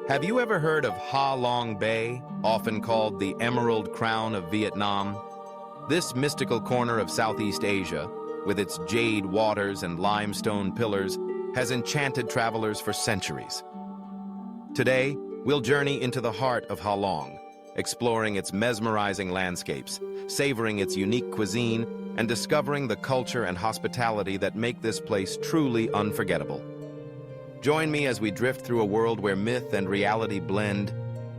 Have you ever heard of Ha Long Bay, often called the Emerald Crown of Vietnam? This mystical corner of Southeast Asia, with its jade waters and limestone pillars, has enchanted travelers for centuries. Today, we'll journey into the heart of Ha Long, exploring its mesmerizing landscapes, savoring its unique cuisine, and discovering the culture and hospitality that make this place truly unforgettable. Join me as we drift through a world where myth and reality blend,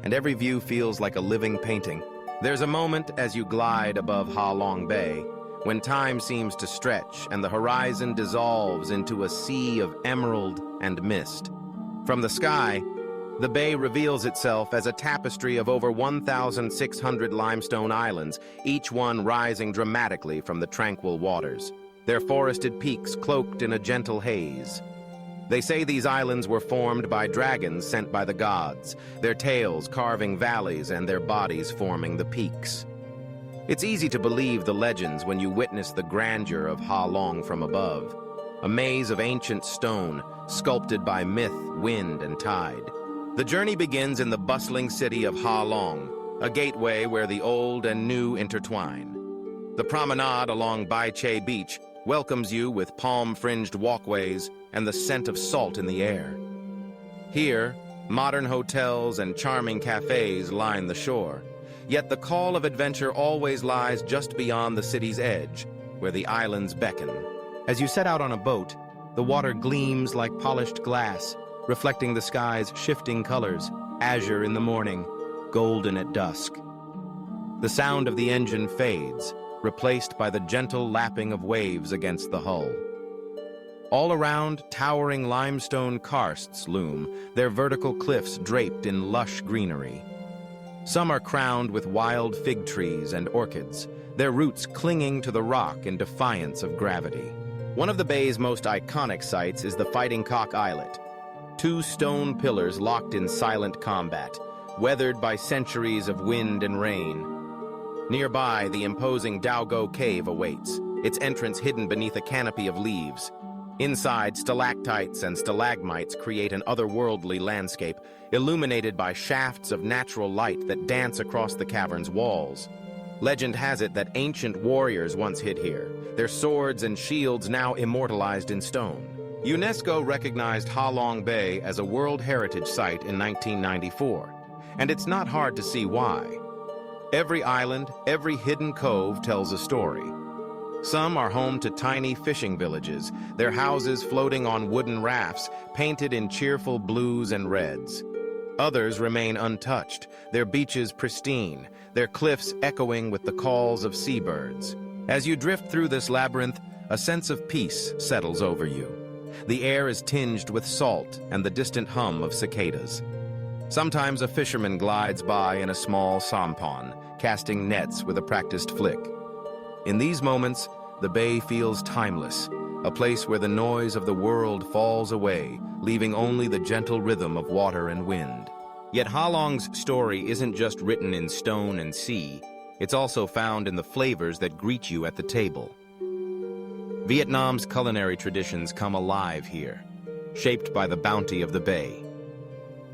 and every view feels like a living painting. There's a moment as you glide above Ha Long Bay, when time seems to stretch and the horizon dissolves into a sea of emerald and mist. From the sky, the bay reveals itself as a tapestry of over 1,600 limestone islands, each one rising dramatically from the tranquil waters, their forested peaks cloaked in a gentle haze. They say these islands were formed by dragons sent by the gods, their tails carving valleys and their bodies forming the peaks. It's easy to believe the legends when you witness the grandeur of Ha Long from above, a maze of ancient stone sculpted by myth, wind, and tide. The journey begins in the bustling city of Ha Long, a gateway where the old and new intertwine. The promenade along Bai Che Beach welcomes you with palm-fringed walkways and the scent of salt in the air. Here, modern hotels and charming cafes line the shore, yet the call of adventure always lies just beyond the city's edge, where the islands beckon. As you set out on a boat, the water gleams like polished glass, reflecting the sky's shifting colors, azure in the morning, golden at dusk. The sound of the engine fades, replaced by the gentle lapping of waves against the hull. All around, towering limestone karsts loom, their vertical cliffs draped in lush greenery. Some are crowned with wild fig trees and orchids, their roots clinging to the rock in defiance of gravity. One of the bay's most iconic sights is the Fighting Cock Islet, two stone pillars locked in silent combat, weathered by centuries of wind and rain. Nearby, the imposing Daogo Cave awaits, its entrance hidden beneath a canopy of leaves. Inside, stalactites and stalagmites create an otherworldly landscape, illuminated by shafts of natural light that dance across the cavern's walls. Legend has it that ancient warriors once hid here, their swords and shields now immortalized in stone. UNESCO recognized Ha Long Bay as a World Heritage Site in 1994, and it's not hard to see why. Every island, every hidden cove tells a story. Some are home to tiny fishing villages, their houses floating on wooden rafts, painted in cheerful blues and reds. Others remain untouched, their beaches pristine, their cliffs echoing with the calls of seabirds. As you drift through this labyrinth, a sense of peace settles over you. The air is tinged with salt and the distant hum of cicadas. Sometimes a fisherman glides by in a small sampan, casting nets with a practiced flick. In these moments, the bay feels timeless, a place where the noise of the world falls away, leaving only the gentle rhythm of water and wind. Yet Ha Long's story isn't just written in stone and sea, it's also found in the flavors that greet you at the table. Vietnam's culinary traditions come alive here, shaped by the bounty of the bay.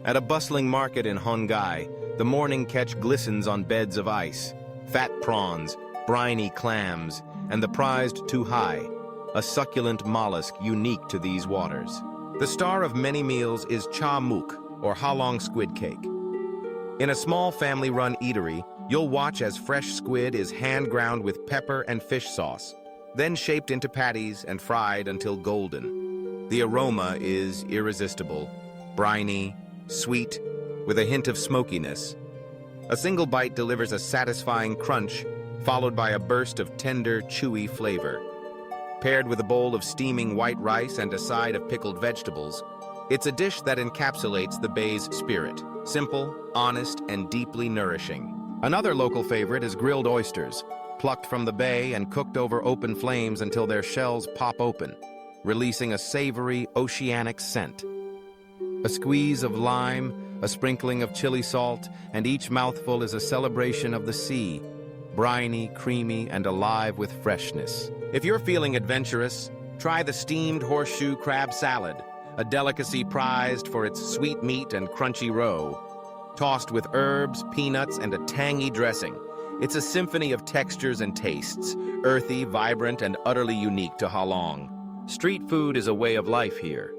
At a bustling market in Hon Gai, the morning catch glistens on beds of ice, fat prawns, briny clams, and the prized tu hai, a succulent mollusk unique to these waters. The star of many meals is cha mook, or Ha Long squid cake. In a small family-run eatery, you'll watch as fresh squid is hand-ground with pepper and fish sauce, then shaped into patties and fried until golden. The aroma is irresistible, briny, sweet, with a hint of smokiness. A single bite delivers a satisfying crunch, followed by a burst of tender, chewy flavor. Paired with a bowl of steaming white rice and a side of pickled vegetables, it's a dish that encapsulates the bay's spirit, simple, honest, and deeply nourishing. Another local favorite is grilled oysters, plucked from the bay and cooked over open flames until their shells pop open, releasing a savory, oceanic scent. A squeeze of lime, a sprinkling of chili salt, and each mouthful is a celebration of the sea, briny, creamy, and alive with freshness. If you're feeling adventurous, try the steamed horseshoe crab salad, a delicacy prized for its sweet meat and crunchy roe. Tossed with herbs, peanuts, and a tangy dressing, it's a symphony of textures and tastes, earthy, vibrant, and utterly unique to Ha Long. Street food is a way of life here.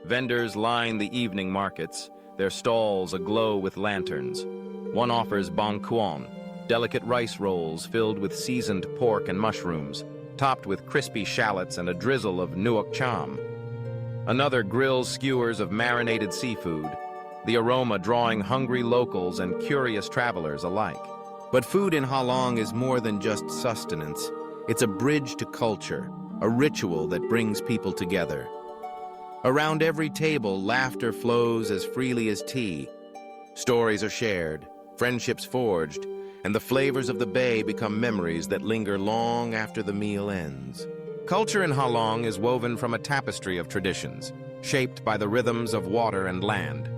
Vendors line the evening markets, their stalls aglow with lanterns. One offers bong kuon, delicate rice rolls filled with seasoned pork and mushrooms, topped with crispy shallots and a drizzle of nuoc cham. Another grills skewers of marinated seafood, the aroma drawing hungry locals and curious travelers alike. But food in Ha Long is more than just sustenance. It's a bridge to culture, a ritual that brings people together. Around every table, laughter flows as freely as tea. Stories are shared, friendships forged, and the flavors of the bay become memories that linger long after the meal ends. Culture in Ha Long is woven from a tapestry of traditions, shaped by the rhythms of water and land.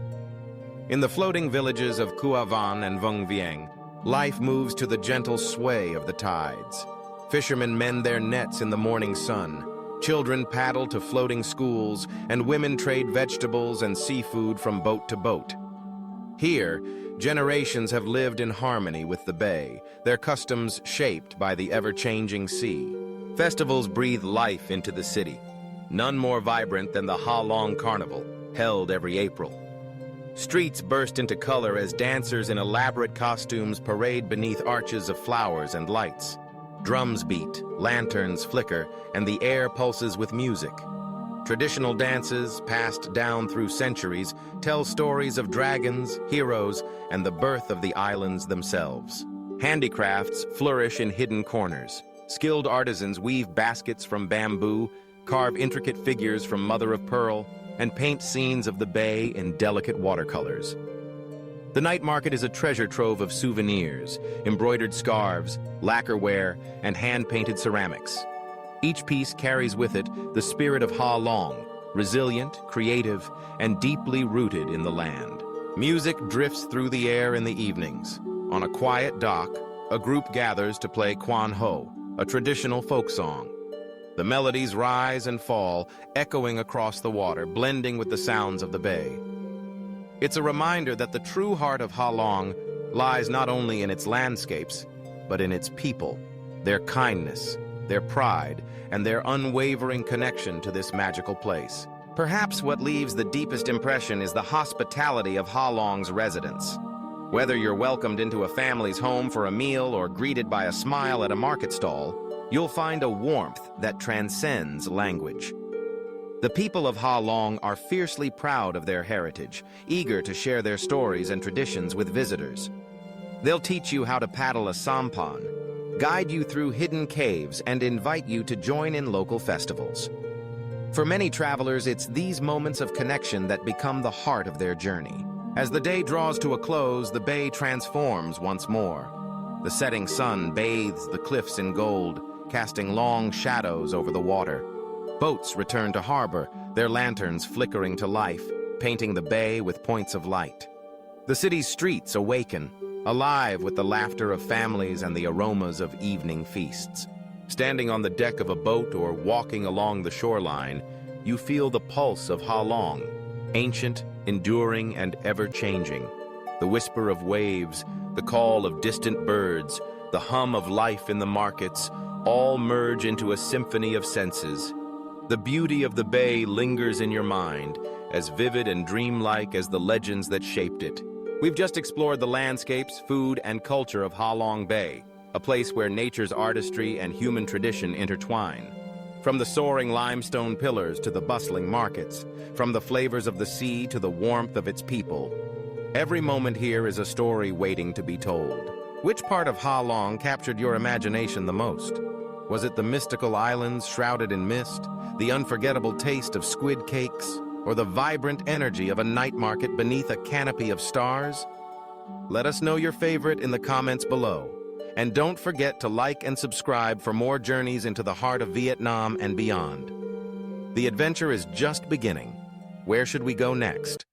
In the floating villages of Cua Van and Vung Vieng, life moves to the gentle sway of the tides. Fishermen mend their nets in the morning sun. Children paddle to floating schools, and women trade vegetables and seafood from boat to boat. Here, generations have lived in harmony with the bay, their customs shaped by the ever-changing sea. Festivals breathe life into the city, none more vibrant than the Ha Long Carnival, held every April. Streets burst into color as dancers in elaborate costumes parade beneath arches of flowers and lights. Drums beat, lanterns flicker, and the air pulses with music. Traditional dances, passed down through centuries, tell stories of dragons, heroes, and the birth of the islands themselves. Handicrafts flourish in hidden corners. Skilled artisans weave baskets from bamboo, carve intricate figures from mother of pearl, and paint scenes of the bay in delicate watercolors. The night market is a treasure trove of souvenirs, embroidered scarves, lacquerware, and hand-painted ceramics. Each piece carries with it the spirit of Ha Long, resilient, creative, and deeply rooted in the land. Music drifts through the air in the evenings. On a quiet dock, a group gathers to play Quan Ho, a traditional folk song. The melodies rise and fall, echoing across the water, blending with the sounds of the bay. It's a reminder that the true heart of Ha Long lies not only in its landscapes, but in its people, their kindness, their pride, and their unwavering connection to this magical place. Perhaps what leaves the deepest impression is the hospitality of Ha Long's residents. Whether you're welcomed into a family's home for a meal or greeted by a smile at a market stall, you'll find a warmth that transcends language. The people of Ha Long are fiercely proud of their heritage, eager to share their stories and traditions with visitors. They'll teach you how to paddle a sampan, guide you through hidden caves, and invite you to join in local festivals. For many travelers, it's these moments of connection that become the heart of their journey. As the day draws to a close, the bay transforms once more. The setting sun bathes the cliffs in gold, casting long shadows over the water. Boats return to harbor, their lanterns flickering to life, painting the bay with points of light. The city's streets awaken, alive with the laughter of families and the aromas of evening feasts. Standing on the deck of a boat or walking along the shoreline, you feel the pulse of Ha Long, ancient, enduring, and ever-changing. The whisper of waves, the call of distant birds, the hum of life in the markets, all merge into a symphony of senses. The beauty of the bay lingers in your mind, as vivid and dreamlike as the legends that shaped it. We've just explored the landscapes, food, and culture of Ha Long Bay, a place where nature's artistry and human tradition intertwine. From the soaring limestone pillars to the bustling markets, from the flavors of the sea to the warmth of its people, every moment here is a story waiting to be told. Which part of Ha Long captured your imagination the most? Was it the mystical islands shrouded in mist, the unforgettable taste of squid cakes, or the vibrant energy of a night market beneath a canopy of stars? Let us know your favorite in the comments below. And don't forget to like and subscribe for more journeys into the heart of Vietnam and beyond. The adventure is just beginning. Where should we go next?